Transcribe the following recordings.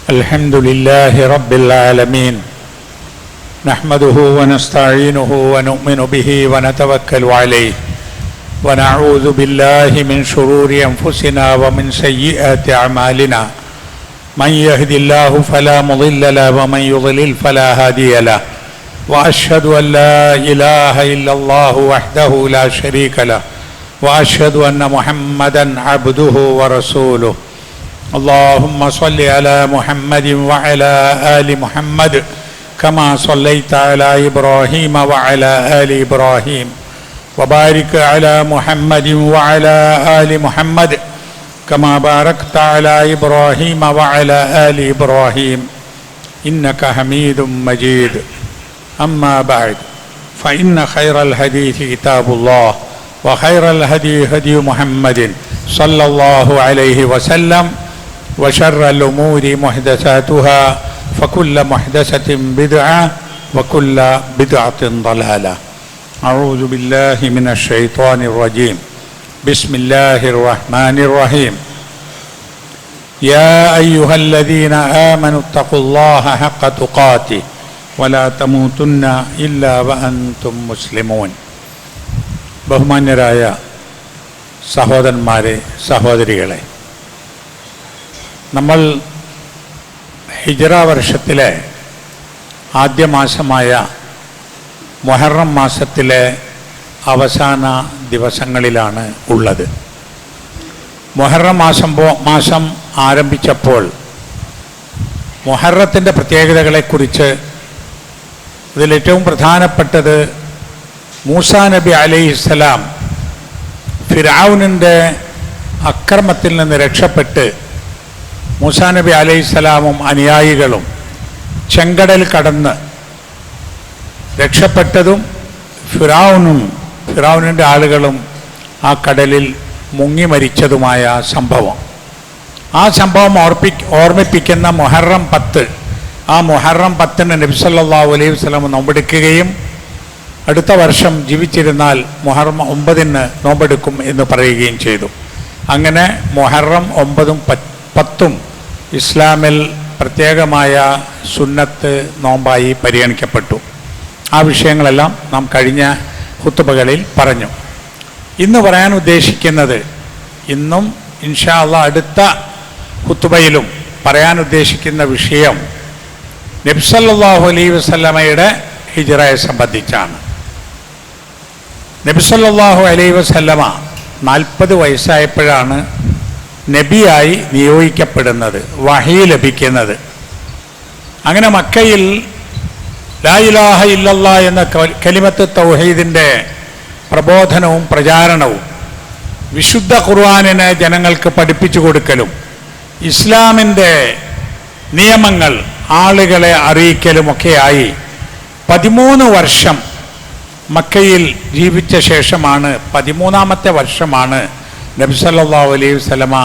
الحمد لله رب العالمين نحمده ونستعينه ونؤمن به ونتوكل عليه ونعوذ بالله من شرور أنفسنا ومن سيئات أعمالنا من يهد الله فلا مضل له ومن يضلل فلا هادي له وأشهد أن لا إله إلا الله وحده لا شريك له وأشهد أن محمدا عبده ورسوله اللهم صل على محمد وعلى آل محمد كما صليت على إبراهيم وعلى آل إبراهيم وبارك على محمد وعلى آل محمد كما باركت على إبراهيم وعلى آل إبراهيم إنك حميد مجيد أما بعد فإن خير الحديث كتاب الله وخير الهدي هدي محمد صلى الله عليه وسلم وشر الأمور محدثاتها فكل محدثة بدعة وكل بدعة ضلالة أعوذ بالله من الشيطان الرجيم بسم الله الرحمن الرحيم يا أيها الذين آمنوا اتقوا الله حق تقاته ولا تموتن إلا وأنتم مسلمون ബഹുമാന്യരായ സഹോദരന്മാരെ സഹോദരികളെ, നമ്മൾ ഹിജ്റ വർഷത്തിലെ ആദ്യ മാസമായ മുഹറം മാസത്തിലെ അവസാന ദിവസങ്ങളിലാണ് ഉള്ളത്. മുഹറം മാസം ആരംഭിച്ചപ്പോൾ മുഹറത്തിൻ്റെ പ്രത്യേകതകളെക്കുറിച്ച് ഇതിലേറ്റവും പ്രധാനപ്പെട്ടത് മൂസാ നബി അലൈഹിസ്സലാം ഫിർഔനിൻ്റെ അക്രമത്തിൽ നിന്ന് രക്ഷപ്പെട്ട് മൂസാ നബി അലൈഹിസ്സലാമും അനുയായികളും ചെങ്കടൽ കടന്ന് രക്ഷപ്പെട്ടതും ഫിർഔനിൻ്റെ ആളുകളും ആ കടലിൽ മുങ്ങി മരിച്ചതുമായ സംഭവം. ആ സംഭവം ഓർമ്മിപ്പിക്കുന്ന മുഹറം 10, ആ മുഹറം 10 നബി സല്ലല്ലാഹു അലൈഹി വസല്ലം നോമ്പെടുക്കുകയും അടുത്ത വർഷം ജീവിച്ചിരുന്നാൽ മുഹറം 9 നോമ്പെടുക്കും എന്ന് പറയുകയും ചെയ്തു. അങ്ങനെ മുഹറം 9ഉം 10ഉം ഇസ്ലാമിൽ പ്രത്യേകമായ സുന്നത്ത് നോമ്പായി പരിഗണിക്കപ്പെട്ടു. ആ വിഷയങ്ങളെല്ലാം നാം കഴിഞ്ഞ ഖുത്ബകളിൽ പറഞ്ഞു. ഇന്ന് പറയാൻ ഉദ്ദേശിക്കുന്നത്, ഇന്നും ഇൻഷാ അല്ലാഹ് അടുത്ത ഖുത്ബയിലും പറയാൻ ഉദ്ദേശിക്കുന്ന വിഷയം നബി സല്ലല്ലാഹു അലൈഹി വസല്ലമയുടെ ഹിജ്റയെ സംബന്ധിച്ചാണ്. നബി സല്ലല്ലാഹു അലൈഹി വസല്ലമ 40 വയസ്സായപ്പോഴാണ് നബിയായി നിയോഗിക്കപ്പെടുന്നത്, വഹി ലഭിക്കുന്നത്. അങ്ങനെ മക്കയിൽ ലാ ഇലാഹ ഇല്ലല്ലാഹ് എന്ന കലിമത്ത് തൗഹീദിൻ്റെ പ്രബോധനവും പ്രചാരണവും വിശുദ്ധ ഖുർആനിനെ ജനങ്ങൾക്ക് പഠിപ്പിച്ചു കൊടുക്കലും ഇസ്ലാമിൻ്റെ നിയമങ്ങൾ ആളുകളെ അറിയിക്കലുമൊക്കെയായി 13 വർഷം മക്കയിൽ ജീവിച്ച ശേഷമാണ്, 13ാമത്തെ വർഷമാണ് നബി സല്ലല്ലാഹു അലൈഹി വസല്ലമ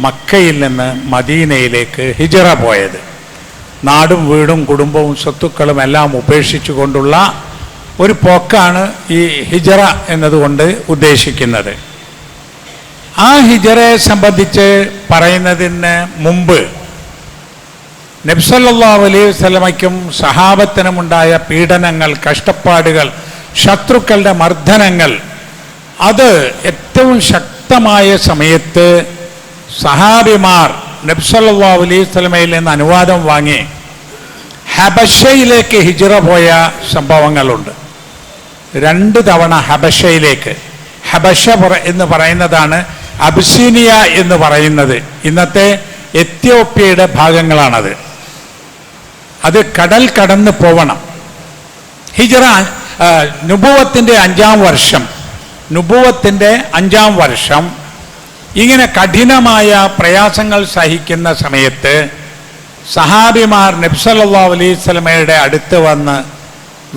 മക്കയിൽ നിന്ന് മദീനയിലേക്ക് ഹിജ്റ പോയത്. നാടും വീടും കുടുംബവും സ്വത്തുക്കളും എല്ലാം ഉപേക്ഷിച്ചു കൊണ്ടുള്ള ഒരു പോക്കാണ് ഈ ഹിജ്റ എന്നതുകൊണ്ട് ഉദ്ദേശിക്കുന്നത്. ആ ഹിജ്റയെ സംബന്ധിച്ച് പറയുന്നതിന് മുമ്പ് നബി സല്ലല്ലാഹു അലൈഹി വസല്ലമയ്ക്കും സഹാബത്തിനുമുണ്ടായ പീഡനങ്ങൾ, കഷ്ടപ്പാടുകൾ, ശത്രുക്കളുടെ മർദ്ദനങ്ങൾ, അത് ഏറ്റവും ശക്തമായ സമയത്ത് സഹാബിമാർ നബി സല്ലല്ലാഹു അലൈഹി വസല്ലമയിൽ നിന്ന് അനുവാദം വാങ്ങി ഹബശയിലേക്ക് ഹിജ്റ പോയ സംഭവങ്ങളുണ്ട്. 2 തവണ ഹബശയിലേക്ക്. ഹബശ എന്ന് പറയുന്നതാണ് അബിസീനിയ എന്ന് പറയുന്നത്. ഇന്നത്തെ എത്യോപ്യയുടെ ഭാഗങ്ങളാണത്. അത് കടൽ കടന്ന് പോവണം. ഹിജ്റ നുബുവത്തിൻ്റെ 5ാം വർഷം ഇങ്ങനെ കഠിനമായ പ്രയാസങ്ങൾ സഹിക്കുന്ന സമയത്ത് സഹാബിമാർ നബി സല്ലല്ലാഹു അലൈഹി വസല്ലമയുടെ അടുത്ത് വന്ന്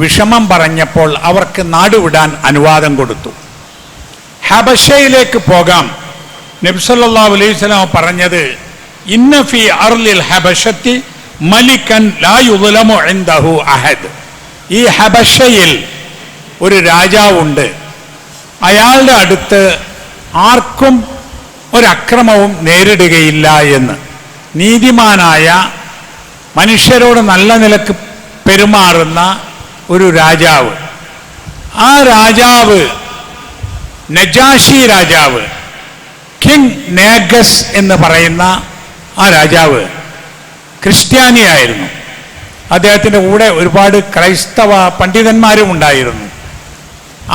വിഷമം പറഞ്ഞപ്പോൾ അവർക്ക് നാടുവിടാൻ അനുവാദം കൊടുത്തു. ഹബശയിലേക്ക് പോകാം. നബി സല്ലല്ലാഹു അലൈഹി വസല്ലം പറഞ്ഞത്, ഇന്ന ഫീ അർളിൽ ഹബശത്തി മലികൻ ലാ യുദ്ലമു ഇൻദഹു അഹദ്. ഈ ഹബശയിൽ ഒരു രാജാവുണ്ട്, അയാളുടെ അടുത്ത് ആർക്കും ഒരക്രമവും നേരിടുകയില്ല എന്ന്. നീതിമാനായ മനുഷ്യരോട് നല്ല നിലക്ക് പെരുമാറുന്ന ഒരു രാജാവ്. ആ രാജാവ് നജാഷി രാജാവ്, കിങ് നേഗസ് എന്ന് പറയുന്ന ആ രാജാവ് ക്രിസ്ത്യാനിയായിരുന്നു. അദ്ദേഹത്തിൻ്റെ കൂടെ ഒരുപാട് ക്രൈസ്തവ പണ്ഡിതന്മാരും ഉണ്ടായിരുന്നു.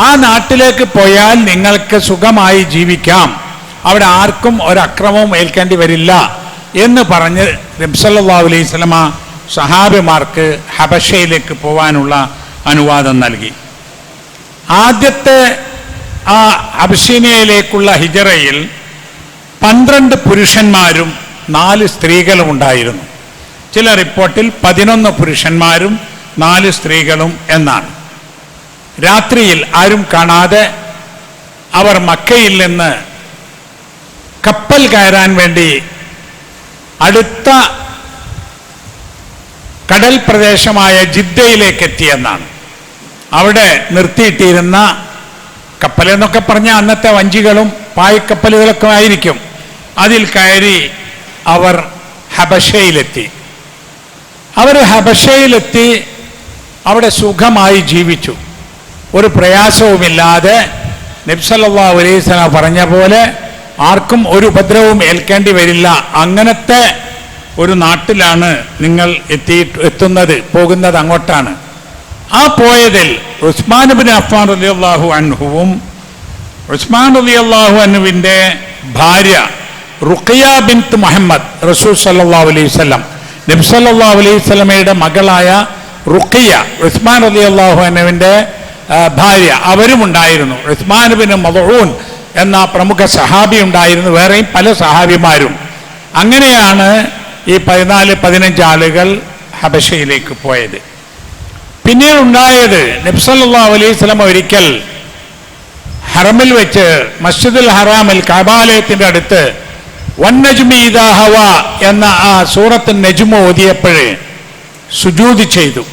ആ നാട്ടിലേക്ക് പോയാൽ നിങ്ങൾക്ക് സുഖമായി ജീവിക്കാം, അവിടെ ആർക്കും ഒരക്രമവും ഏൽക്കേണ്ടി വരില്ല എന്ന് പറഞ്ഞ് നബി സല്ലല്ലാഹു അലൈഹി വസല്ലമ സഹാബിമാർക്ക് ഹബശയിലേക്ക് പോകാനുള്ള അനുവാദം നൽകി. ആദ്യത്തെ ആ അബിസീനിയയിലേക്കുള്ള ഹിജറയിൽ 12 പുരുഷന്മാരും 4 സ്ത്രീകളും ഉണ്ടായിരുന്നു. ചില റിപ്പോർട്ടിൽ 11 പുരുഷന്മാരും 4 സ്ത്രീകളും എന്നാണ്. രാത്രിയിൽ ആരും കാണാതെ അവർ മക്കയിൽ നിന്ന് കപ്പൽ കയറാൻ വേണ്ടി അടുത്ത കടൽ പ്രദേശമായ ജിദ്ദയിലേക്ക് എത്തിയെന്നാണ്. അവിടെ നിർത്തിയിട്ടിരുന്ന കപ്പലെന്നൊക്കെ പറഞ്ഞാൽ അന്നത്തെ വഞ്ചികളും പായ്ക്കപ്പലുകളൊക്കെ ആയിരിക്കും. അതിൽ കയറി അവർ ഹബശയിലെത്തി. അവർ ഹബശയിലെത്തി അവിടെ സുഖമായി ജീവിച്ചു. ഒരു പ്രയാസവുമില്ലാതെ നബി സല്ലല്ലാഹു അലൈഹി വസല്ലം പറഞ്ഞ പോലെ ആർക്കും ഒരു ഉപദ്രവവും ഏൽക്കേണ്ടി വരില്ല. അങ്ങനത്തെ ഒരു നാട്ടിലാണ് നിങ്ങൾ എത്തുന്നത്, പോകുന്നത് അങ്ങോട്ടാണ്. ആ പോയതിൽ ഉസ്മാൻ ഇബ്നു അഫ്ഫാൻ റളിയല്ലാഹു അൻഹുവും ഉസ്മാൻ റളിയല്ലാഹു അൻഹുവിൻ്റെ ഭാര്യ റുഖിയ ബിൻത്ത് മുഹമ്മദ് റസൂൽ സല്ലല്ലാഹു അലൈഹി വസല്ലം നബി സല്ലല്ലാഹു അലൈഹി വസല്ലമയുടെ മകളായ റുഖിയ ഉസ്മാൻ റളിയല്ലാഹു അൻഹുവിൻ്റെ ഭാര്യ, അവരും ഉണ്ടായിരുന്നു. ഉസ്മാൻ ഇബ്നു മദ്ഊൻ എന്ന പ്രമുഖ സഹാബി ഉണ്ടായിരുന്നു, വേറെയും പല സഹാബിമാരും. അങ്ങനെയാണ് ഈ 14-15 ആളുകൾ ഹബശയിലേക്ക് പോയത്. പിന്നീട് ഉണ്ടായത് നബി സല്ലല്ലാഹു അലൈഹി വസല്ലം ഒരിക്കൽ ഹറമിൽ വെച്ച് മസ്ജിദുൽ ഹറാമിൽ കഅബാലയത്തിൻ്റെ അടുത്ത് വന്നജ്മി ഇദാ ഹവ എന്ന ആ സൂറത്ത് നജ്മ് ഓതിയപ്പോഴേ സുജൂദ് ചെയ്തു.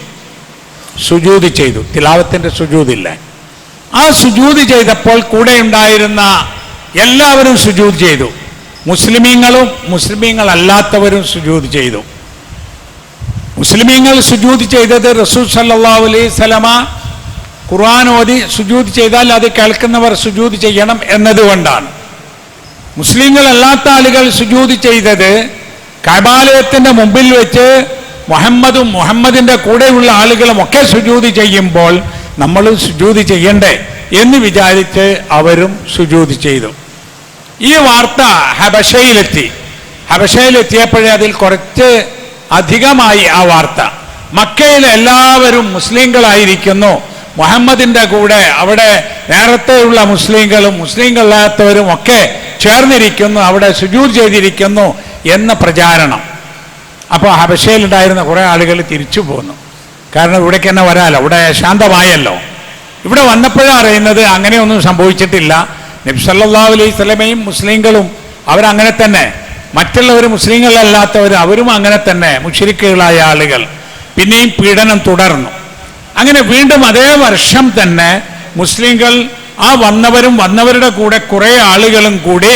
തിലാവത്തിൻ്റെ സുജൂദില്ല. ആ സുജൂദ് ചെയ്തപ്പോൾ കൂടെ ഉണ്ടായിരുന്ന എല്ലാവരും സുജൂദ് ചെയ്തു. മുസ്ലിമീങ്ങളും മുസ്ലിമീങ്ങളല്ലാത്തവരും സുജൂദ് ചെയ്തു. മുസ്ലിമീങ്ങൾ സുജൂദ് ചെയ്തത് റസൂൽ സല്ലല്ലാഹു അലൈഹി വസല്ലമ ഖുർആൻ ഓതി സുജൂദ് ചെയ്താൽ അത് കേൾക്കുന്നവർ സുജൂദ് ചെയ്യണം എന്നതുകൊണ്ടാണ്. മുസ്ലിങ്ങളല്ലാത്ത ആളുകൾ സുജൂദ് ചെയ്തത് കഅബാലയത്തിൻ്റെ മുമ്പിൽ വെച്ച് മുഹമ്മദും മുഹമ്മദിൻ്റെ കൂടെയുള്ള ആളുകളും ഒക്കെ സുജൂദ് ചെയ്യുമ്പോൾ നമ്മളും സുജൂദ് ചെയ്യണ്ടേ എന്ന് വിചാരിച്ച് അവരും സുജൂദ് ചെയ്തു. ഈ വാർത്ത ഹബശയിലെത്തിയപ്പോഴേ അതിൽ കുറച്ച് അധികമായി ആ വാർത്ത. മക്കയിൽ എല്ലാവരും മുസ്ലിങ്ങളായിരിക്കുന്നു, മുഹമ്മദിൻ്റെ കൂടെ അവിടെ നേരത്തെയുള്ള മുസ്ലിങ്ങളും മുസ്ലിങ്ങളല്ലാത്തവരും ഒക്കെ ചേർന്നിരിക്കുന്നു, അവിടെ സുജൂദ് ചെയ്തിരിക്കുന്നു എന്ന പ്രചാരണം. അപ്പോൾ ഹബശയിലുണ്ടായിരുന്ന കുറേ ആളുകൾ തിരിച്ചു പോന്നു. കാരണം ഇവിടേക്ക് തന്നെ വരാമല്ലോ, ഇവിടെ ശാന്തമായല്ലോ. ഇവിടെ വന്നപ്പോഴാണ് അറിയുന്നത് അങ്ങനെയൊന്നും സംഭവിച്ചിട്ടില്ല. നബി സല്ലല്ലാഹു അലൈഹി വസല്ലമയും മുസ്ലിങ്ങളും അവരങ്ങനെ തന്നെ, മറ്റുള്ളവർ മുസ്ലിങ്ങളല്ലാത്തവർ അവരും അങ്ങനെ തന്നെ മുശ്രിക്കുകളായ ആളുകൾ. പിന്നെയും പീഡനം തുടർന്നു. അങ്ങനെ വീണ്ടും അതേ വർഷം തന്നെ മുസ്ലിങ്ങൾ ആ വന്നവരുടെ കൂടെ കുറേ ആളുകളും കൂടി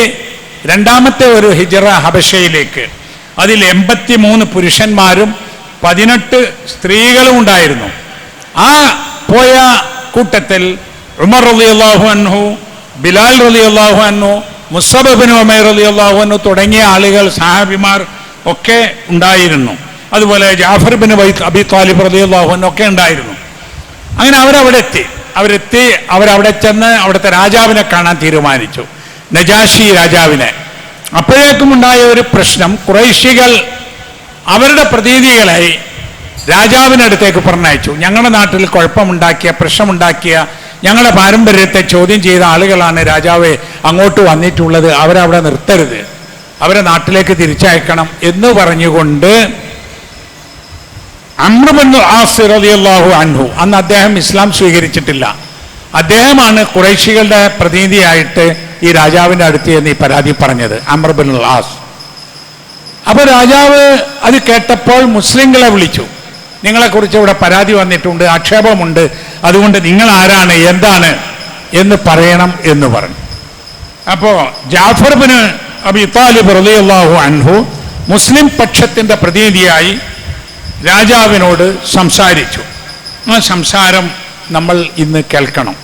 രണ്ടാമത്തെ ഒരു ഹിജറ ഹബശയിലേക്ക്. അതിൽ 83 പുരുഷന്മാരും 18 സ്ത്രീകളും ഉണ്ടായിരുന്നു. ആ പോയ കൂട്ടത്തിൽ ഉമർ റളിയല്ലാഹു അൻഹു, ബിലാൽ റളിയല്ലാഹു അൻഹു, മുസ്അബ് ഇബ്നു ഉമൈർ റളിയല്ലാഹു അൻഹു തുടങ്ങിയ ആളുകൾ സഹാബിമാർ ഒക്കെ ഉണ്ടായിരുന്നു. അതുപോലെ ജാഫർ ഇബ്നു അബി ത്വാലിബ് റളിയല്ലാഹു അൻഹു ഒക്കെ ഉണ്ടായിരുന്നു. അങ്ങനെ അവരവിടെ ചെന്ന് അവിടുത്തെ രാജാവിനെ കാണാൻ തീരുമാനിച്ചു, നജാഷി രാജാവിനെ. അപ്പോഴേക്കും ഉണ്ടായ ഒരു പ്രശ്നം, ഖുറൈശികൾ അവരുടെ പ്രതിനിധികളായി രാജാവിനടുത്തേക്ക് പറഞ്ഞയച്ചു. ഞങ്ങളുടെ നാട്ടിൽ കുഴപ്പമുണ്ടാക്കിയ, പ്രശ്നമുണ്ടാക്കിയ, ഞങ്ങളുടെ പാരമ്പര്യത്തെ ചോദ്യം ചെയ്ത ആളുകളാണ് രാജാവെ അങ്ങോട്ട് വന്നിട്ടുള്ളത്, അവരവിടെ നിർത്തരുത്, അവരെ നാട്ടിലേക്ക് തിരിച്ചയക്കണം എന്ന് പറഞ്ഞുകൊണ്ട് അംർ ഇബ്നു ആസ് റളിയല്ലാഹു അൻഹു, അന്ന് അദ്ദേഹം ഇസ്ലാം സ്വീകരിച്ചിട്ടില്ല, അദ്ദേഹമാണ് ഖുറൈശികളുടെ പ്രതിനിധിയായിട്ട് ഈ രാജാവിൻ്റെ അടുത്ത് എന്ന് ഈ പരാതി പറഞ്ഞത്, അംർ ഇബ്നു ആസ്. അപ്പോൾ രാജാവ് അത് കേട്ടപ്പോൾ മുസ്ലിങ്ങളെ വിളിച്ചു, നിങ്ങളെക്കുറിച്ച് ഇവിടെ പരാതി വന്നിട്ടുണ്ട്, ആക്ഷേപമുണ്ട്, അതുകൊണ്ട് നിങ്ങൾ ആരാണ്, എന്താണ് എന്ന് പറയണം എന്ന് പറഞ്ഞു. അപ്പോൾ ജാഫർ ഇബ്നു അബി ത്വാലിബ് റളിയല്ലാഹു അൻഹു മുസ്ലിം പക്ഷത്തിൻ്റെ പ്രതിനിധിയായി രാജാവിനോട് സംസാരിച്ചു. ആ സംസാരം നമ്മൾ ഇന്ന് കേൾക്കണം.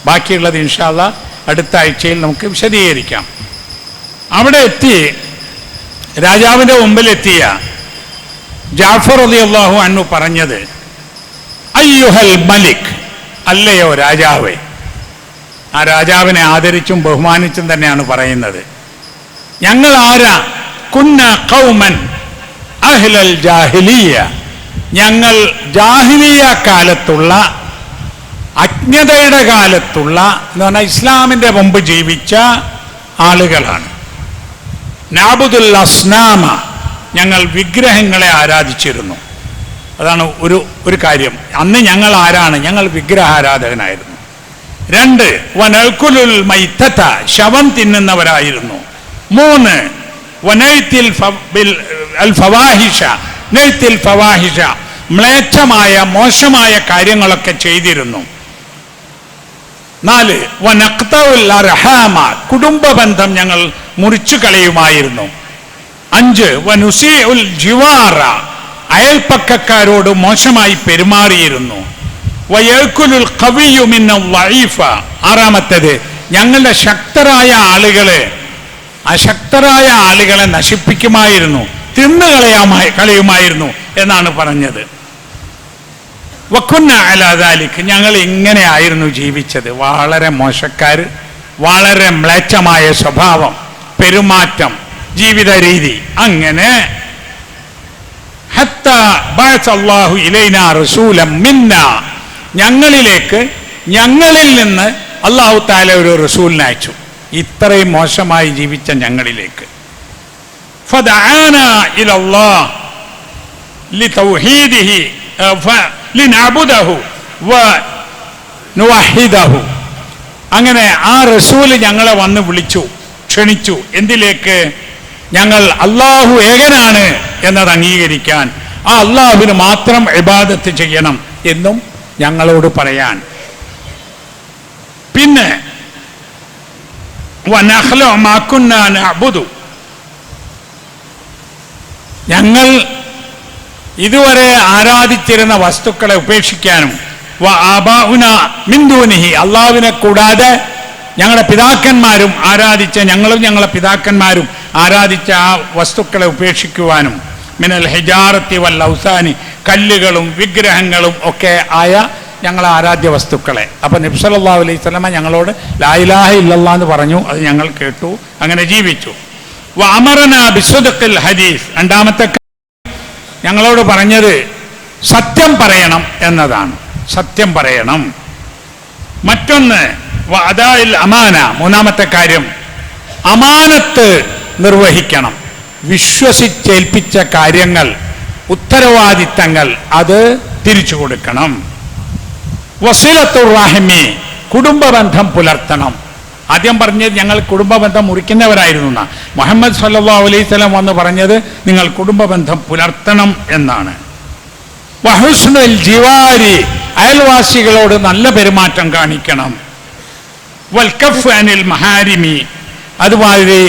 ബാക്കിയുള്ളത് ഇൻഷാ അല്ലാഹ് അടുത്ത ആഴ്ചയിൽ നമുക്ക് വിശദീകരിക്കാം. അവിടെ എത്തി രാജാവിൻ്റെ മുമ്പിലെത്തിയ ജാഫർ റളിയല്ലാഹു അൻഹു പറഞ്ഞത്, അയ്യുഹൽ മലിക്, അല്ലയോ രാജാവേ. ആ രാജാവിനെ ആദരിച്ചും ബഹുമാനിച്ചും തന്നെയാണ് പറയുന്നത്. ഞങ്ങൾ ആരാ? കുന്ന ഖൗമൻ അഹ്ലൽ ജാഹിലിയ, ഞങ്ങൾ ജാഹിലിയ കാലത്തുള്ള, അജ്ഞതയുടെ കാലത്തുള്ള എന്ന് പറഞ്ഞാൽ ഇസ്ലാമിൻ്റെ മുമ്പ് ജീവിച്ച ആളുകളാണ്. നാബുദുൽ അസ്നാമ, ഞങ്ങൾ വിഗ്രഹങ്ങളെ ആരാധിച്ചിരുന്നു. അതാണ് ഒരു കാര്യം. അന്ന് ഞങ്ങൾ ആരാണ്? ഞങ്ങൾ വിഗ്രഹാരാധകനായിരുന്നു. 2, വനൽകുലുൽ മൈത്തത, ശവം തിന്നുന്നവരായിരുന്നു. 3, വനൈത്തിൽ ഫവാഹിഷ, നൈത്തിൽ ഫവാഹിഷ, മ്ലേച്ഛമായ മോശമായ കാര്യങ്ങളൊക്കെ ചെയ്തിരുന്നു. 4, വനഖ്തഉൽ അർഹാമ, കുടുംബബന്ധം ഞങ്ങൾ മുറിച്ചു കളയുമായിരുന്നു. 5, വനുസീഉൽ ജിവാറ, അയൽപ്പക്കക്കാരോട് മോശമായി പെരുമാറിയിരുന്നു. വയൽക്കുലുൽ ഖവിയ്യു മിനൽ ളഈഫ, 6, ഞങ്ങളുടെ ശക്തരായ ആളുകളെ, അശക്തരായ ആളുകളെ നശിപ്പിക്കുമായിരുന്നു, കളയുമായിരുന്നു എന്നാണ് പറഞ്ഞത്. വകുന്ന അലാ ദാലിക്, ഞങ്ങൾ ഇങ്ങനെ ആയിരുന്നു ജീവിച്ചത്. വളരെ മോശക്കാർ, വളരെ മ്ലേച്ഛമായ സ്വഭാവം, പെരുമാറ്റം, ജീവിത രീതി. അങ്ങനെ ഹത്താ ബഅസ അല്ലാഹു ഇലൈനാ റസൂലൻ മിന്നാ, ഞങ്ങളിലേക്ക്, ഞങ്ങളിൽ നിന്ന് അല്ലാഹു തആല ഒരു റസൂലിനെ അയച്ചു. ഇത്രയും മോശമായി ജീവിച്ച ഞങ്ങളിലേക്ക്. ഫദഅനാ ഇലല്ലാഹ് ലിതൗഹീദിഹി ലിനഅബുദഹു വനുവഹിദഹു. അങ്ങനെ ആ റസൂൽ ഞങ്ങളെ വന്ന് വിളിച്ചു, ക്ഷണിച്ചു. എന്തിലേക്ക്? ഞങ്ങൾ അല്ലാഹു ഏകനാണ് എന്നത് അംഗീകരിക്കാൻ, ആ അല്ലാഹുവിന് മാത്രം ഇബാദത്ത് ചെയ്യണം എന്നും ഞങ്ങളോട് പറയാൻ. പിന്നെ വനഖ്ലു മാ കുന്നാ നഅബുദു, ഞങ്ങൾ ഇതുവരെ ആരാധിച്ചിരുന്ന വസ്തുക്കളെ ഉപേക്ഷിക്കാനും, വ ആബാഉന മിൻ ദൂനിഹി, അല്ലാഹുവിനെ കൂടാതെ ഞങ്ങളുടെ പിതാക്കന്മാരും ആരാധിച്ച, ഞങ്ങളും ഞങ്ങളുടെ പിതാക്കന്മാരും ആരാധിച്ച ആ വസ്തുക്കളെ ഉപേക്ഷിക്കുവാനും, മിനൽ ഹിജാറത്തി വൽ ഔസാനി, കല്ലുകളും വിഗ്രഹങ്ങളും ഒക്കെ ആയ ഞങ്ങളെ ആരാധ്യ വസ്തുക്കളെ. അപ്പം നബി സല്ലല്ലാഹു അലൈഹി വസല്ലമ ഞങ്ങളോട് ലാ ഇലാഹ ഇല്ലല്ലാഹ് എന്ന് പറഞ്ഞു. അത് ഞങ്ങൾ കേട്ടു, അങ്ങനെ ജീവിച്ചു. വഅമറനാ ബിസ്സദ്ഖിൽ ഹദീസ്, രണ്ടാമത്തെ ഞങ്ങളോട് പറഞ്ഞത് സത്യം പറയണം എന്നതാണ്. സത്യം പറയണം. മറ്റൊന്ന് വഅദാഇൽ അമാന, മൂന്നാമത്തെ കാര്യം അമാനത്ത് നിർവഹിക്കണം. വിശ്വസിച്ചേൽപ്പിച്ച കാര്യങ്ങൾ, ഉത്തരവാദിത്തങ്ങൾ അത് തിരിച്ചു കൊടുക്കണം. വസിലത്തുർ റഹിമി, കുടുംബബന്ധം പുലർത്തണം. ആദ്യം പറഞ്ഞത് ഞങ്ങൾ കുടുംബബന്ധം മുറിക്കുന്നവരായിരുന്നു. മുഹമ്മദ് സല്ലല്ലാഹു അലൈഹി വസല്ലം വന്ന് പറഞ്ഞത് നിങ്ങൾ കുടുംബബന്ധം പുലർത്തണം എന്നാണ്. വഹുസ്നുൽ ജിവാരി, അയൽവാസികളോട് നല്ല പെരുമാറ്റം കാണിക്കണം. വൽ കഫ് അനിൽ മഹാരിമി, അതുമാതിരി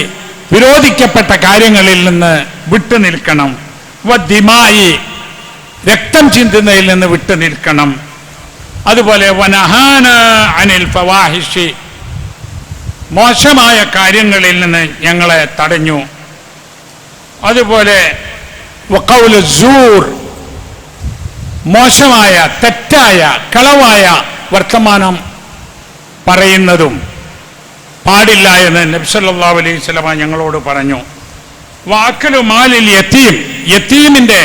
വിരോധിക്കപ്പെട്ട കാര്യങ്ങളിൽ നിന്ന് വിട്ടു നിൽക്കണം. വദ്ദിമായി, രക്തം ചിന്തുന്നതിൽ നിന്ന് വിട്ടു നിൽക്കണം. അതുപോലെ വനഹാന അനിൽ ഫവാഹിഷി, മോശമായ കാര്യങ്ങളിൽ നിന്ന് ഞങ്ങളെ തടഞ്ഞു. അതുപോലെ വഖൗലു സൂർ, മോശമായ, തെറ്റായ, കളവായ വർത്തമാനം പറയുന്നതും പാടില്ല എന്ന് നബി സല്ലല്ലാഹു അലൈഹി വസല്ലം ഞങ്ങളോട് പറഞ്ഞു. വാക്കലു മാലിൽ യതീം, യതീമിന്റെ,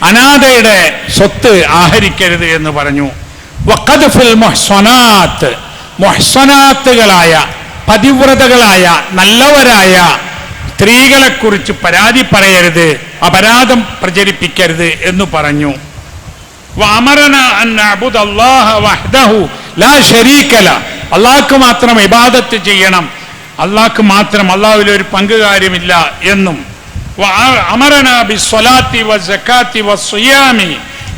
അനാഥയുടെ സ്വത്ത് ആഹരിക്കരുത് എന്ന് പറഞ്ഞു. വഖദ്ഫുൽ മുഹ്സനാത്ത്, മുഹ്സനാത്തുകളായ, പതിവ്രതകളായ, നല്ലവരായ സ്ത്രീകളെക്കുറിച്ച് പരാതി പറയരുത്, അപരാധം പ്രചരിപ്പിക്കരുത് എന്ന് പറഞ്ഞു. വഅമറനാ അൻ നഅബുദല്ലാഹ വഹ്ദഹു ലാ ശരീക ല, അല്ലാഹുക്ക് മാത്രം ഇബാദത്ത് ചെയ്യണം, അല്ലാഹുക്ക് മാത്രം, അല്ലാഹുവിൽ ഒരു പങ്കുകാര്യമില്ല എന്നും. വഅമറനാ ബിസ്സലാത്തി വസ്സകാത്തി വസ്സിയാമി,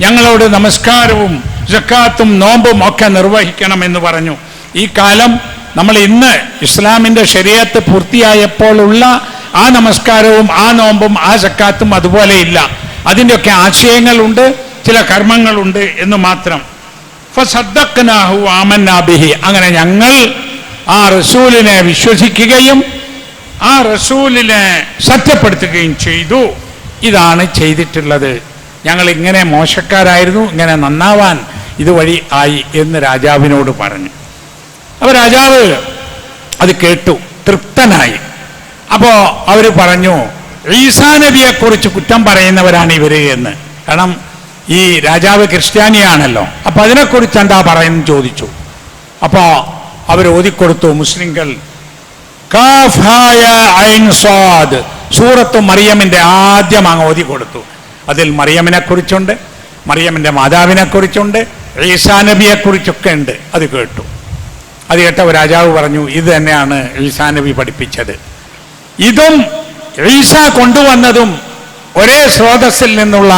ഞങ്ങളോട് നമസ്കാരവും സക്കാത്തും നോമ്പും ഒക്കെ നിർവഹിക്കണമെന്ന് പറഞ്ഞു. ഈ കാലം നമ്മൾ ഇന്ന് ഇസ്ലാമിൻ്റെ ശരീഅത്ത് പൂർത്തിയായപ്പോഴുള്ള ആ നമസ്കാരവും ആ നോമ്പും ആ സക്കാത്തും അതുപോലെ ഇല്ല. അതിൻ്റെയൊക്കെ ആശയങ്ങളുണ്ട്, ചില കർമ്മങ്ങളുണ്ട് എന്ന് മാത്രം. ഫസദ്ദഖ്നാഹു ആമന്നാ ബിഹി, അങ്ങനെ ഞങ്ങൾ ആ റസൂലിനെ വിശ്വസിക്കുകയും ആ റസൂലിനെ സത്യപ്പെടുത്തുകയും ചെയ്തു. ഇതാണ് ചെയ്തിട്ടുള്ളത്. ഞങ്ങൾ ഇങ്ങനെ മോശക്കാരായിരുന്നു, ഇങ്ങനെ നന്നാവാൻ ഇതുവഴി ആയി എന്ന് രാജാവിനോട് പറഞ്ഞു. അപ്പോൾ രാജാവ് അത് കേട്ടു, തൃപ്തനായി. അപ്പോൾ അവർ പറഞ്ഞു, ഈസാ നബിയെക്കുറിച്ച് കുറ്റം പറയുന്നവരാണ് ഇവർ എന്ന്. കാരണം ഈ രാജാവ് ക്രിസ്ത്യാനിയാണല്ലോ, അപ്പം അതിനെക്കുറിച്ച് എന്താ പറയുന്നത് ചോദിച്ചു. അപ്പോൾ അവർ ഓതിക്കൊടുത്തു മുസ്ലിങ്ങൾ. കാഫ് ഹാ യാ ഐൻ സ്വാദ്, സൂറത്തു മറിയമിൻ്റെ ആദ്യം അങ്ങ് ഓതിക്കൊടുത്തു. അതിൽ മറിയമിനെ കുറിച്ചുണ്ട്, മറിയമിൻ്റെ മാതാവിനെ കുറിച്ചുണ്ട്, ഈസാ നബിയെക്കുറിച്ചൊക്കെ ഉണ്ട്. അത് കേട്ടു. അത് കേട്ട രാജാവ് പറഞ്ഞു, ഇത് തന്നെയാണ് ഈസാ നബി പഠിപ്പിച്ചത്. ഇതും ഈസ കൊണ്ടുവന്നതും ഒരേ സ്രോതസ്സിൽ നിന്നുള്ള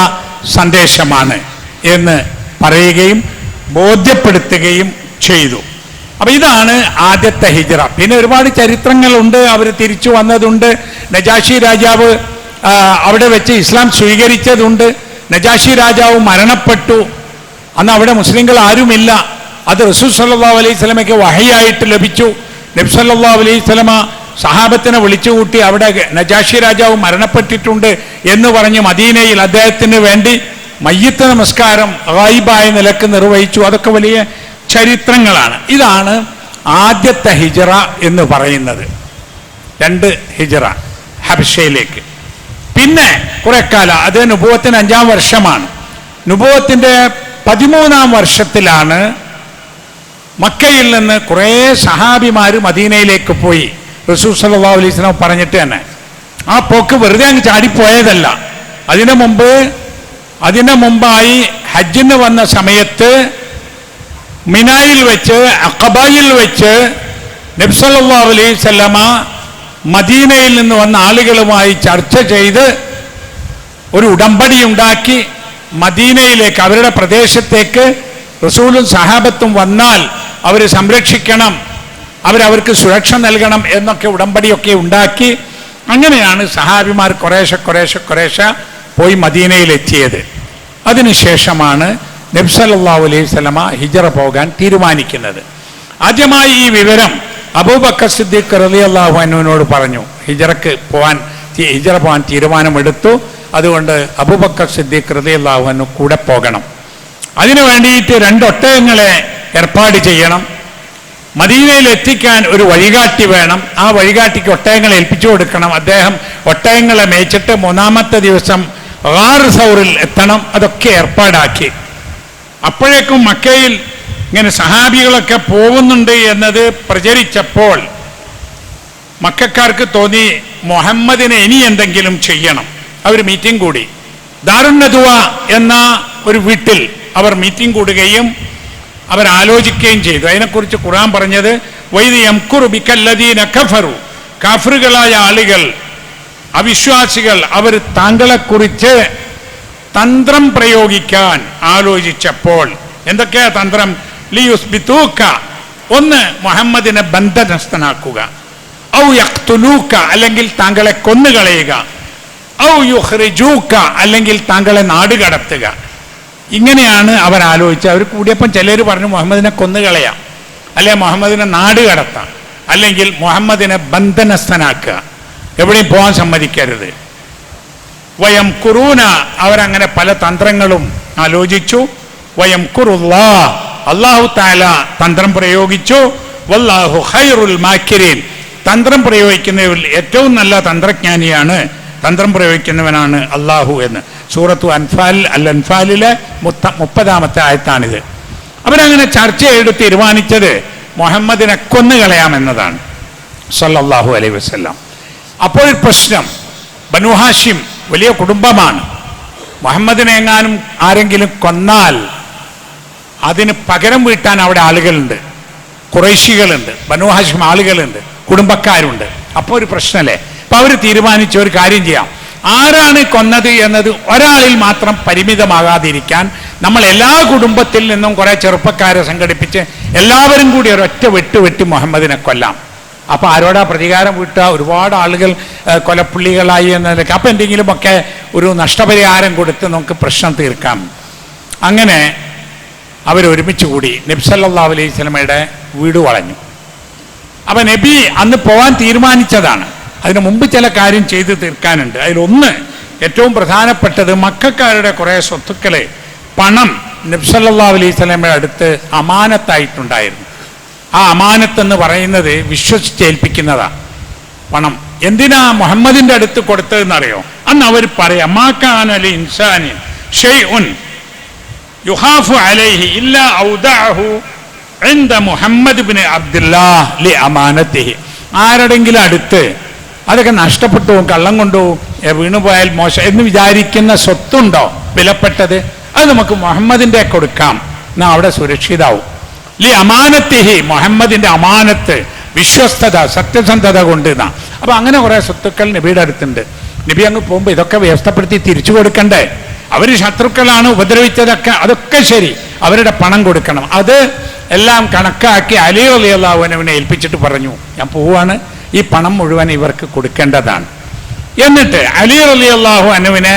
സന്ദേശമാണ് എന്ന് പറയുകയും ബോധ്യപ്പെടുത്തുകയും ചെയ്തു. അപ്പം ഇതാണ് ആദ്യത്തെ ഹിജ്റ. പിന്നെ ഒരുപാട് ചരിത്രങ്ങളുണ്ട്, അവർ തിരിച്ചു വന്നതുണ്ട്. നജാഷി രാജാവ് അവിടെ വെച്ച് ഇസ്ലാം സ്വീകരിച്ചതുണ്ട്. നജാഷി രാജാവ് മരണപ്പെട്ടു. അന്ന് അവിടെ മുസ്ലിങ്ങൾ ആരുമില്ല. അത് റസൂൽ സല്ലല്ലാഹു അലൈഹി വസല്ലമയ്ക്ക് വഹയായിട്ട് ലഭിച്ചു. നബി സല്ലല്ലാഹു അലൈഹി വസല്ലമ സഹാബത്തിനെ വിളിച്ചുകൂട്ടി അവിടെ നജാഷി രാജാവ് മരണപ്പെട്ടിട്ടുണ്ട് എന്ന് പറഞ്ഞ് മദീനയിൽ അദ്ദേഹത്തിന് വേണ്ടി മയ്യിത്ത് നമസ്കാരം ഗായിബായ നിലക്ക് നിർവഹിച്ചു. അതൊക്കെ വലിയ ചരിത്രങ്ങളാണ്. ഇതാണ് ആദ്യത്തെ ഹിജ്റ എന്ന് പറയുന്നത്. 2 ഹിജ്റ ഹബശയിലേക്ക്. പിന്നെ കുറെ കാലം, അത് നുബുവത്തിന് 5-ാം വർഷമാണ്. നുബുവത്തിൻ്റെ 13-ാം വർഷത്തിലാണ് മക്കയിൽ നിന്ന് കുറേ സഹാബിമാർ മദീനയിലേക്ക് പോയി. റസൂൽ സല്ലല്ലാഹു അലൈഹി വസല്ലം പറഞ്ഞിട്ട് തന്നെ. ആ പോക്ക് വെറുതെ അങ്ങ് ചാടിപ്പോയതല്ല. അതിന് മുമ്പായി ഹജ്ജിന് വന്ന സമയത്ത് മിനായിൽ വെച്ച്, അഖബയിൽ വെച്ച് നബി സല്ലല്ലാഹു അലൈഹി വസല്ലമ മദീനയിൽ നിന്ന് വന്ന ആളുകളുമായി ചർച്ച ചെയ്ത് ഒരു ഉടമ്പടി ഉണ്ടാക്കി മദീനയിലേക്ക്, അവരുടെ പ്രദേശത്തേക്ക് റസൂലും സഹാബത്തും വന്നാൽ അവർ സംരക്ഷിക്കണം, അവർക്ക് സുരക്ഷ നൽകണം എന്നൊക്കെ ഉടമ്പടിയൊക്കെ ഉണ്ടാക്കി. അങ്ങനെയാണ് സഹാബിമാർ കുറേശ്ശെ പോയി മദീനയിലെത്തിയത്. അതിനുശേഷമാണ് നബി സല്ലല്ലാഹു അലൈഹി വസല്ലമ ഹിജ്റ പോകാൻ തീരുമാനിക്കുന്നത്. ആദ്യമായി ഈ വിവരം അബൂബക്കർ സിദ്ദീഖ് റളിയല്ലാഹു അൻഹുവിനോട് പറഞ്ഞു. ഹിജ്റ പോകാൻ തീരുമാനമെടുത്തു. അതുകൊണ്ട് അബൂബക്കർ സിദ്ദീഖ് റളിയല്ലാഹു അൻഹു കൂടെ പോകണം. അതിനു വേണ്ടിയിട്ട് 2 ഒട്ടകങ്ങളെ ഏർപ്പാട് ചെയ്യണം. മദീനയിൽ എത്തിക്കാൻ ഒരു വഴികാട്ടി വേണം. ആ വഴികാട്ടിക്ക് ഒട്ടകങ്ങളെ ഏൽപ്പിച്ചു കൊടുക്കണം. അദ്ദേഹം ഒട്ടകങ്ങളെ മേച്ചിട്ട് 3-ാമത്തെ ദിവസം ഗാർ സൗറിൽ എത്തണം. അതൊക്കെ ഏർപ്പാടാക്കി. അപ്പോഴേക്കും മക്കയിൽ ഇങ്ങനെ സഹാബികളൊക്കെ പോകുന്നുണ്ട് എന്നത് പ്രചരിച്ചപ്പോൾ മക്കക്കാർക്ക് തോന്നി മുഹമ്മദിനെ ഇനി എന്തെങ്കിലും ചെയ്യണം. അവർ മീറ്റിംഗ് കൂടി. ദാറുൻ നദുവ എന്ന ഒരു വീട്ടിൽ അവർ മീറ്റിംഗ് കൂടുകയും അവർ ആലോചിക്കുകയും ചെയ്തു. അതിനെക്കുറിച്ച് ഖുർആൻ പറഞ്ഞത്, വൈദ് യംകുറു ബിക്കല്ലദീന കഫറു, കാഫിറുകളായ ആളുകൾ, അവിശ്വാസികൾ, അവർ താങ്കളെക്കുറിച്ച് തന്ത്രം പ്രയോഗിക്കാൻ ആലോചിച്ചപ്പോൾ. എന്തൊക്കെയാ തന്ത്രം? ലിയുസ്ബിതൂക, ഒന്ന് മുഹമ്മദിനെ ബന്ധനസ്ഥനാക്കുക, ഔ യഖ്തുലൂക, അല്ലെങ്കിൽ താങ്കളെ കൊന്നുകളയുക, ഔ യുഖ്രിജൂക, അല്ലെങ്കിൽ താങ്കളെ നാട് കടത്തുക. ഇങ്ങനെയാണ് അവർ ആലോചിച്ചത്. അവർ കൂടിയപ്പം ചിലർ പറഞ്ഞു മുഹമ്മദിനെ കൊന്നുകളയാം, അല്ലെ മുഹമ്മദിനെ നാട് കടത്താം, അല്ലെങ്കിൽ മുഹമ്മദിനെ ബന്ധനസ്ഥനാക്കുക, എവിടെയും പോകാൻ സമ്മതിക്കരുത്. വയം ഖുറൂന, അവരങ്ങനെ പല തന്ത്രങ്ങളും ആലോചിച്ചു. വയം ഖുറുല്ലാ, അല്ലാഹു തആല തന്ത്രം പ്രയോഗിച്ചു. വല്ലാഹു ഖൈറുൽ മാക്കിരീൻ, തന്ത്രം പ്രയോഗിക്കുന്നവരിൽ ഏറ്റവും നല്ല തന്ത്രജ്ഞാനിയാണ്, തന്ത്രം പ്രയോഗിക്കുന്നവനാണ് അള്ളാഹു എന്ന് സൂറത്തു അൻഫാലിലെ 30-ാമത്തെ ആയത്താണിത്. അവരങ്ങനെ ചർച്ച ചെയ്ത് തീരുമാനിച്ചത് മുഹമ്മദിനെ കൊന്നുകളയാമെന്നതാണ് സല്ലല്ലാഹു അലൈഹി വസല്ലം. അപ്പോൾ പ്രശ്നം, ബനു ഹാഷിം വലിയ കുടുംബമാണ്. മുഹമ്മദിനെ എങ്ങാനും ആരെങ്കിലും കൊന്നാൽ അതിന് പകരം വീട്ടാൻ അവിടെ ആളുകളുണ്ട്, ഖുറൈശികളുണ്ട്, ബനു ഹാഷിം ആളുകളുണ്ട്, കുടുംബക്കാരുണ്ട്. അപ്പോൾ ഒരു പ്രശ്നമല്ലേ. അപ്പോൾ അവർ തീരുമാനിച്ച ഒരു കാര്യം ചെയ്യാം, ആരാണ് കൊന്നത് എന്നത് ഒരാളിൽ മാത്രം പരിമിതമാകാതിരിക്കാൻ നമ്മൾ എല്ലാ കുടുംബത്തിൽ നിന്നും കുറേ ചെറുപ്പക്കാരെ സംഘടിപ്പിച്ച് എല്ലാവരും കൂടി ഒരൊറ്റ വെട്ടി മുഹമ്മദിനെ കൊല്ലാം. അപ്പോൾ ആരോടാ പ്രതികാരം വീട്ടുക? ഒരുപാട് ആളുകൾ കൊലപ്പുള്ളികളായി എന്നതൊക്കെ. അപ്പോൾ എന്തെങ്കിലുമൊക്കെ ഒരു നഷ്ടപരിഹാരം കൊടുത്ത് നമുക്ക് പ്രശ്നം തീർക്കാം. അങ്ങനെ അവരൊരുമിച്ച് കൂടി നബി സല്ലല്ലാഹു അലൈഹി വസല്ലമയുടെ വീട് വളഞ്ഞു. അപ്പം നബി അന്ന് പോകാൻ തീരുമാനിച്ചതാണ്. അതിനു മുമ്പ് ചില കാര്യം ചെയ്തു തീർക്കാനുണ്ട്. അതിലൊന്ന് ഏറ്റവും പ്രധാനപ്പെട്ടത് മക്കക്കാരുടെ കുറേ സ്വത്തുക്കളെ പണം നബി സല്ലല്ലാഹു അലൈഹി വസല്ലമയുടെ അടുത്ത് അമാനത്തായിട്ടുണ്ടായിരുന്നു. ആ അമാനത്തെന്ന് പറയുന്നത് വിശ്വസിച്ചേൽപ്പിക്കുന്നതാണ്. പണം എന്തിനാ മുഹമ്മദിന്റെ അടുത്ത് കൊടുത്തതെന്നറിയോ? അന്ന് അവർ പറയാം, മാ കാന ലി ഇൻസാനിൻ ഷൈഉൻ യുഖാഫു അലൈഹി ഇല്ലാ ഔദഅഹു ഇൻദ മുഹമ്മദ് ഇബ്നു അബ്ദുല്ലാഹ് ലി അമാനതിഹി. ആരുടെങ്കിലും അടുത്ത് അതൊക്കെ നഷ്ടപ്പെട്ടു പോകും, കള്ളം കൊണ്ടുപോകും, വീണുപോയാൽ മോശം എന്ന് വിചാരിക്കുന്ന സ്വത്തുണ്ടോ വിലപ്പെട്ടത്, അത് നമുക്ക് മുഹമ്മദിന്റെ കൊടുക്കാം, എന്നാ അവിടെ സുരക്ഷിതാവും. ലി അമാനത്തിഹി, മുഹമ്മദിന്റെ അമാനത്ത്, വിശ്വസ്തത, സത്യസന്ധത കൊണ്ട് എന്നാ. അപ്പൊ അങ്ങനെ കുറെ സ്വത്തുക്കൾ നബിയുടെ അടുത്തുണ്ട്. നബി അങ്ങ് പോകുമ്പോൾ ഇതൊക്കെ വ്യവസ്ഥപ്പെടുത്തി തിരിച്ചു കൊടുക്കണ്ടേ? അവർ ശത്രുക്കളാണ്, ഉപദ്രവിച്ചതൊക്കെ, അതൊക്കെ ശരി, അവരുടെ പണം കൊടുക്കണം. അത് എല്ലാം കണക്കാക്കി അലി റളിയല്ലാഹു അൻഹുവിനെ ഏൽപ്പിച്ചിട്ട് പറഞ്ഞു, ഞാൻ പോവാണ്, ഈ പണം മുഴുവൻ ഇവർക്ക് കൊടുക്കേണ്ടതാണ്. എന്നിട്ട് അലി റളിയല്ലാഹു അൻഹുവിനെ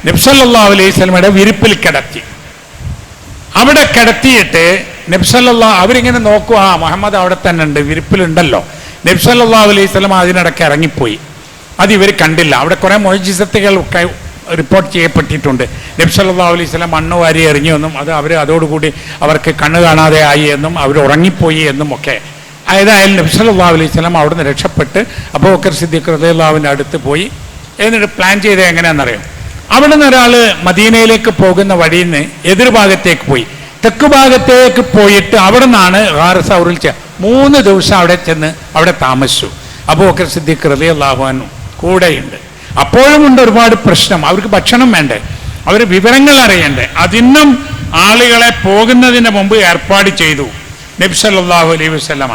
നബി സല്ലല്ലാഹു അലൈഹി വസല്ലമയുടെ വിരിപ്പിൽ കിടത്തി. അവിടെ കിടത്തിയിട്ട് നബി സല്ലല്ലാഹു, അവരിങ്ങനെ നോക്കുക, ആ മുഹമ്മദ് അവിടെ തന്നെ ഉണ്ട്, വിരിപ്പിലുണ്ടല്ലോ. നബി സല്ലല്ലാഹു അലൈഹി വസല്ലം അതിനിടയ്ക്ക് ഇറങ്ങിപ്പോയി. അത് ഇവർ കണ്ടില്ല. അവിടെ കുറെ മുഅ്ജിസത്തുകൾ റിപ്പോർട്ട് ചെയ്യപ്പെട്ടിട്ടുണ്ട്. നബി സല്ലല്ലാഹു അലൈഹി വസല്ലം മണ്ണ് വാരി എറിഞ്ഞു എന്നും അവർ അതോടുകൂടി അവർക്ക് കണ്ണ് കാണാതെ ആയി എന്നും അവർ ഉറങ്ങിപ്പോയി എന്നും ഒക്കെ. ഏതായാലും നബി സല്ലല്ലാഹു അലൈഹി വസല്ലം അവിടുന്ന് രക്ഷപ്പെട്ട് അബൂബക്കർ സിദ്ദീഖ് റളിയല്ലാഹുവിൻ്റെ അടുത്ത് പോയി. എന്നിട്ട് പ്ലാൻ ചെയ്തത് എങ്ങനെയാണെന്നറിയാം? അവിടെ നിന്ന് ഒരാൾ മദീനയിലേക്ക് പോകുന്ന വഴിയിൽ നിന്ന് എതിർഭാഗത്തേക്ക് പോയി, തെക്ക് ഭാഗത്തേക്ക് പോയിട്ട് അവിടെ നിന്നാണ് ഗാർ സൗറിൽ 3 ദിവസം അവിടെ ചെന്ന് അവിടെ താമസിച്ചു. അബൂബക്കർ സിദ്ദീഖ് റളിയല്ലാഹു അൻഹു കൂടെയുണ്ട്. അപ്പോഴും ഉണ്ട് ഒരുപാട് പ്രശ്നം. അവർക്ക് ഭക്ഷണം വേണ്ടേ, അവർ വിവരങ്ങൾ അറിയണ്ടേ. അതിനും ആളുകളെ പോകുന്നതിന് മുമ്പ് ഏർപ്പാട് ചെയ്തു നബി സല്ലല്ലാഹു അലൈഹി വസല്ലമ.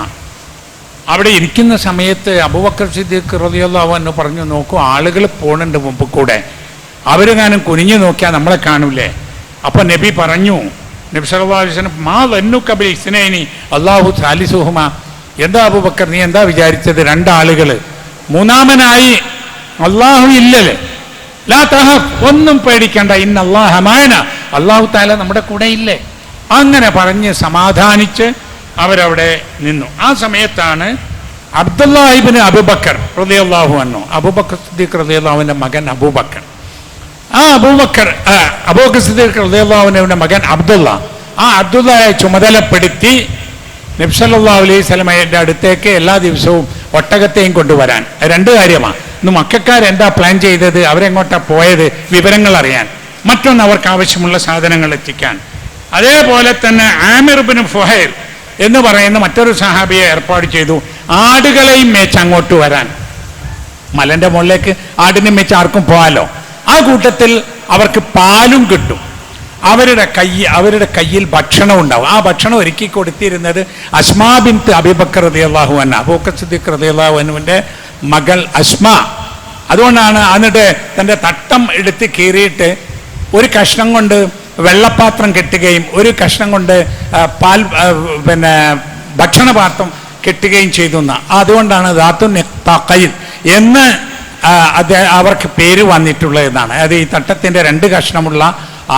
അവിടെ ഇരിക്കുന്ന സമയത്ത് അബൂബക്കർ സിദ്ദീഖ് റളിയല്ലാഹു അൻഹു പറഞ്ഞു, നോക്കൂ, ആളുകൾ പോകുന്നുണ്ട് മുമ്പ് കൂടെ, അവരെങ്ങാനും കുനിഞ്ഞു നോക്കിയാൽ നമ്മളെ കാണൂലേ? അപ്പൊ നബി പറഞ്ഞു, നബി സല്ലല്ലാഹു അലൈഹി വസല്ലം, മാ ദന്നുക ബിൽ ഇസ്നൈനി അല്ലാഹു സാലിസുഹുമ. എന്താ അബൂബക്കർ, നീ എന്താ വിചാരിച്ചത്? 2 ആളുകൾ, മൂന്നാമനായി അള്ളാഹു ഇല്ലല്ലേ? ലാ തഹഫ്, ഒന്നും പേടിക്കണ്ട, ഇന്നല്ലാഹ മഅന, അല്ലാഹു തആല നമ്മുടെ കൂടെ ഇല്ലേ? അങ്ങനെ പറഞ്ഞ് സമാധാനിച്ച് അവരവിടെ നിന്നു. ആ സമയത്താണ് അബ്ദുല്ലാഹ് ഇബ്നു അബൂബക്കർ റളിയല്ലാഹു അൻഹു, അബൂബക്കർ സിദ്ദീഖ് റളിയല്ലാഹു അൻഹുവിന്റെ മകൻ അബൂബക്കർ, ആ അബൂബക്കർ സിദ്ദീഖ് റളിയല്ലാഹു അൻഹുവിന്റെ മകൻ അബ്ദുള്ള, ആ അബ്ദുള്ളയെ ചുമതലപ്പെടുത്തി നബി സല്ലല്ലാഹു അലൈഹി വസല്ലമയുടെ അടുത്തേക്ക് എല്ലാ ദിവസവും ഒട്ടകത്തെയും കൊണ്ടുവരാൻ. 2 കാര്യമാണ്. ഇന്ന് മക്കക്കാരെന്താ പ്ലാൻ ചെയ്തത്, അവരെങ്ങോട്ടാ പോയത്, വിവരങ്ങൾ അറിയാൻ. മറ്റൊന്ന് അവർക്ക് ആവശ്യമുള്ള സാധനങ്ങൾ എത്തിക്കാൻ. അതേപോലെ തന്നെ ആമിർ ഇബ്നു ഫുഹൈർ എന്ന് പറയുന്ന മറ്റൊരു സഹാബിയെ ഏർപ്പാട് ചെയ്തു, ആടുകളെയും മേച്ച് അങ്ങോട്ട് വരാൻ. മലന്റെ മുകളിലേക്ക് ആടിനെ മേച്ച് ആർക്കും പോകാലോ. ആ കൂട്ടത്തിൽ അവർക്ക് പാലും കിട്ടും. അവരുടെ കയ്യിൽ ഭക്ഷണം ഉണ്ടാവും. ആ ഭക്ഷണം ഒരുക്കി കൊടുത്തിരുന്നത് അസ്മാ ബിൻത്ത് അബൂബക്കർ റളിയല്ലാഹു അൻഹ, അബൂബക്കർ സിദ്ദീഖ് റളിയല്ലാഹു അൻഹുവിന്റെ മകൾ അസ്മ. അതുകൊണ്ടാണ് എന്നിട്ട് തൻ്റെ തട്ടം എടുത്ത് കീറിയിട്ട് ഒരു കഷ്ണം കൊണ്ട് വെള്ളപ്പാത്രം കെട്ടുകയും ഒരു കഷ്ണം കൊണ്ട് ഭക്ഷണപാത്രം കെട്ടുകയും ചെയ്തു. അതുകൊണ്ടാണ് ദാത്തു നിഖ്താഖൈൻ എന്ന് അവർക്ക് പേര് വന്നിട്ടുള്ളത് എന്നാണ്. അത് ഈ തട്ടത്തിൻ്റെ 2 കഷ്ണമുള്ള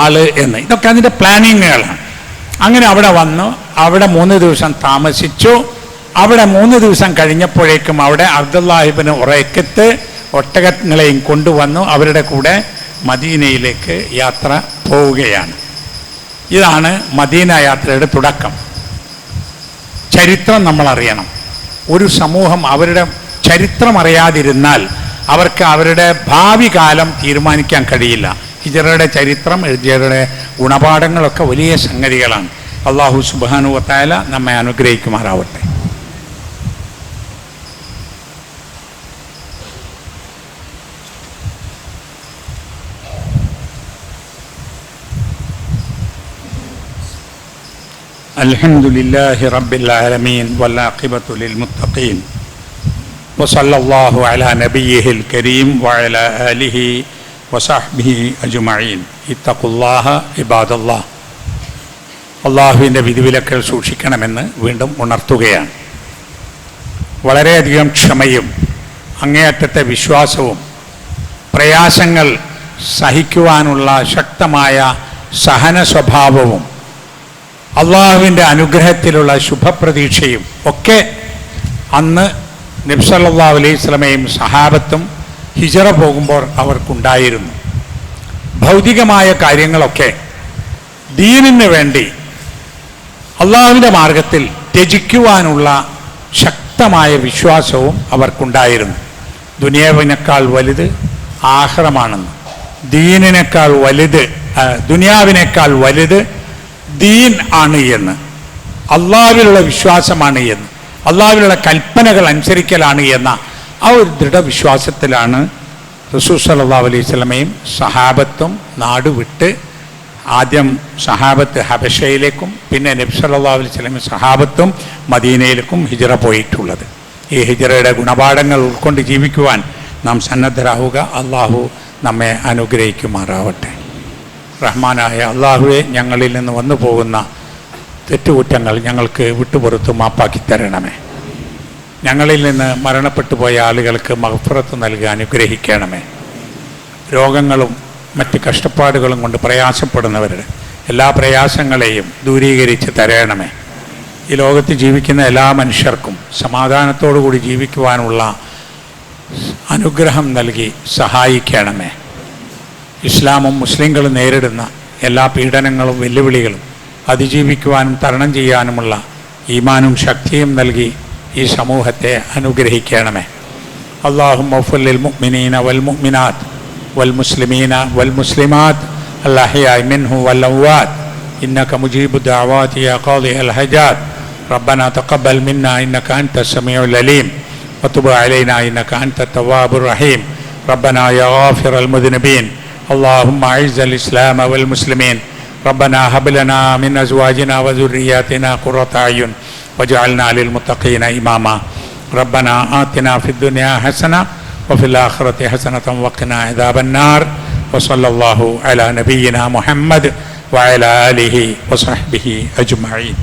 ആള് എന്ന്. ഇതൊക്കെ അതിൻ്റെ പ്ലാനിങ്ങുകളാണ്. അങ്ങനെ അവിടെ വന്നു, അവിടെ 3 ദിവസം താമസിച്ചു. അവിടെ 3 ദിവസം കഴിഞ്ഞപ്പോഴേക്കും അവിടെ അബ്ദുല്ലാഹ് ഇബ്നു ഉറൈഖത്ത് ഒട്ടകങ്ങളെയും കൊണ്ടുവന്നു അവരുടെ കൂടെ മദീനയിലേക്ക് യാത്ര പോവുകയാണ്. ഇതാണ് മദീന യാത്രയുടെ തുടക്കം. ചരിത്രം നമ്മൾ അറിയണം. ഒരു സമൂഹം അവരുടെ ചരിത്രം അറിയാതിരുന്നാൽ അവർക്ക് അവരുടെ ഭാവി കാലം തീരുമാനിക്കാൻ കഴിയില്ല. ഹിജ്റയുടെ ചരിത്രം, ഹിജ്റയുടെ ഗുണപാഠങ്ങളൊക്കെ വലിയ സംഗതികളാണ്. അല്ലാഹു സുബ്ഹാനഹു വ തആല നമ്മെ അനുഗ്രഹിക്കുമാറാവട്ടെ. അൽഹംദുലില്ലാഹി റബ്ബിൽ ആലമീൻ വൽആഖിബത്തു ലിൽമുത്തഖീൻ വസല്ലല്ലാഹു അലാ നബിയ്യിഹിൽ കരീം വഅലാ ആലിഹി വസഹ്ബിഹി അജ്മഈൻ. ഇത്തഖുല്ലാഹ ഇബാദല്ലാഹ്. അള്ളാഹുവിൻ്റെ വിധിവിലക്കൽ സൂക്ഷിക്കണമെന്ന് വീണ്ടും ഉണർത്തുകയാണ്. വളരെയധികം ക്ഷമയും അങ്ങേയറ്റത്തെ വിശ്വാസവും പ്രയാസങ്ങൾ സഹിക്കുവാനുള്ള ശക്തമായ സഹന സ്വഭാവവും അള്ളാഹുവിൻ്റെ അനുഗ്രഹത്തിലുള്ള ശുഭപ്രതീക്ഷയും ഒക്കെ അന്ന് നബി സല്ലല്ലാഹു അലൈഹി വസല്ലമയും സഹാബത്തും ഹിജറ പോകുമ്പോൾ അവർക്കുണ്ടായിരുന്നു. ഭൗതികമായ കാര്യങ്ങളൊക്കെ ദീനിന് വേണ്ടി അള്ളാഹുവിൻ്റെ മാർഗത്തിൽ ത്യജിക്കുവാനുള്ള ശക്തമായ വിശ്വാസവും അവർക്കുണ്ടായിരുന്നു. ദുനിയാവിനേക്കാൾ വലുത് ആഖിറമാണെന്ന്, ദീനിനേക്കാൾ വലുത് ദുനിയാവിനേക്കാൾ വലുത് ദീൻ ആണ് എന്ന്, അള്ളാഹുവിലുള്ള വിശ്വാസമാണ് എന്ന്, അള്ളാഹുവിലുള്ള കൽപ്പനകൾ അനുസരിക്കലാണ് എന്ന ആ ഒരു ദൃഢവിശ്വാസത്തിലാണ് റസൂൽ സല്ലല്ലാഹു അലൈഹി വസല്ലമയും സഹാബത്തും നാട് വിട്ട്, ആദ്യം സഹാബത്ത് ഹബശയിലേക്കും പിന്നെ നബി സല്ലല്ലാഹു അലൈഹി വസല്ലമയും സഹാബത്തും മദീനയിലേക്കും ഹിജറ പോയിട്ടുള്ളത്. ഈ ഹിജറയുടെ ഗുണപാഠങ്ങൾ ഉൾക്കൊണ്ട് ജീവിക്കുവാൻ നാം സന്നദ്ധരാവുക. അള്ളാഹു നമ്മെ അനുഗ്രഹിക്കുമാറാവട്ടെ. റഹ്മാനായ അള്ളാഹുവെ, ഞങ്ങളിൽ നിന്ന് വന്നു പോകുന്ന തെറ്റുകുറ്റങ്ങൾ ഞങ്ങൾക്ക് വിട്ടുപുറത്ത് മാപ്പാക്കി തരണമേ. ഞങ്ങളിൽ നിന്ന് മരണപ്പെട്ടു പോയ ആളുകൾക്ക് മഗ്ഫിറത്ത് നൽകി അനുഗ്രഹിക്കണമേ. രോഗങ്ങളും മറ്റ് കഷ്ടപ്പാടുകളും കൊണ്ട് പ്രയാസപ്പെടുന്നവരുടെ എല്ലാ പ്രയാസങ്ങളെയും ദൂരീകരിച്ച് തരണമേ. ഈ ലോകത്ത് ജീവിക്കുന്ന എല്ലാ മനുഷ്യർക്കും സമാധാനത്തോടു കൂടി ജീവിക്കുവാനുള്ള അനുഗ്രഹം നൽകി സഹായിക്കണമേ. ഇസ്ലാമും മുസ്ലിങ്ങളും നേരിടുന്ന എല്ലാ പീഡനങ്ങളും വെല്ലുവിളികളും അതിജീവിക്കുവാനും തരണം ചെയ്യാനുമുള്ള ഈമാനും ശക്തിയും നൽകി ഈ സമൂഹത്തെ അനുഗ്രഹിക്കണമേ. അല്ലാഹുമ്മ ഗ്ഫിർ ലിൽ മുഅ്മിനീന വൽ മുഅ്മിനാത്ത് വൽ മുസ്ലിമീന വൽ മുസ്ലിമാത്ത് അൽ അഹ്യാഇ മിൻഹും വൽ അംവാത്ത് ഇന്നക മുജീബു ദഅവാതി യാ ഖാദിയൽ ഹജാത്ത്. റബ്ബനാ തഖബ്ബൽ മിന്നാ ഇന്നക അൻതസ് സമീഉൽ അലീം വതുബ് അലൈനാ ഇന്നക അൻതത് തവ്വാബുർ റഹീം. റബ്ബനാ യാ ഗാഫിറൽ മുദ്നിബീൻ اللهم أعز الإسلام والمسلمين. ربنا هب لنا من أزواجنا وذرياتنا قرة أعين واجعلنا للمتقين إماما. ربنا آتنا في الدنيا حسنة وفي الآخرة حسنة وقنا عذاب النار. وصلى الله على نبينا محمد وعلى آله وصحبه أجمعين.